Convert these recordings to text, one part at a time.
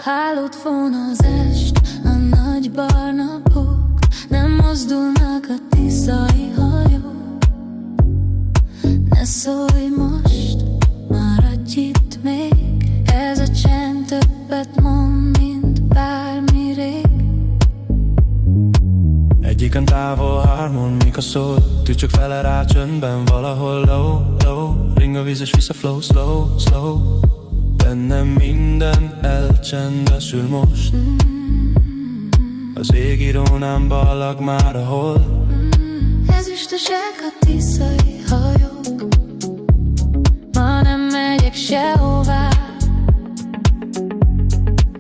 Hálót von az est, a nagy barna pók, nem mozdulnak a tiszai hajók. Ne szólj most, maradj itt még, ez a csend többet mond, mint bármi rég. Egyiken távol, hármon mik a szól, tűcsök fele rá csöndben valahol low, low. Ring a víz és vissza flow, slow, slow. Bennem minden elcsendesül most. Az égírónám ballag már a hol. Ezüstesek a tiszai hajók, ma nem megyek sehová.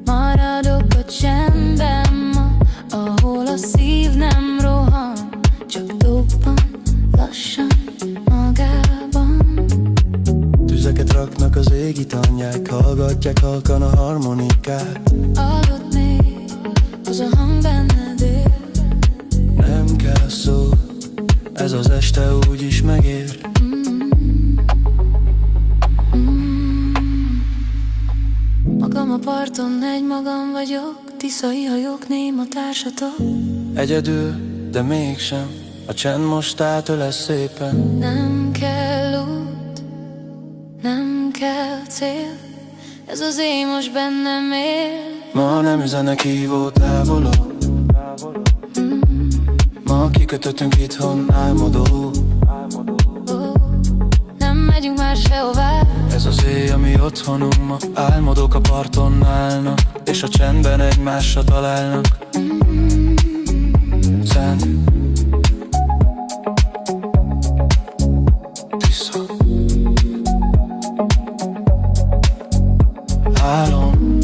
Maradok a csendben ma, ahol a szív nem rohan, csak dobban, lassan magában. Tüzeket raknak az égi tanyák, hallgatják halkan a harmonikát. Hallott még, az a hang benned él. Nem kell szó, ez az este úgyis megér. Magam a parton, egymagam vagyok, tiszai hajók, néma társatok. Egyedül, de mégsem, a csend most átölel szépen. Nem kell út, nem kell cél, ez az én most bennem él. Ma nem üzenek hívó távoló, ma kikötöttünk itthon álmodó. Nem megyünk már sehová. Ez az éj, ami otthonunk ma. Álmodók a parton állnak, és a csendben egymásra találnak. Szent Tisza. Álom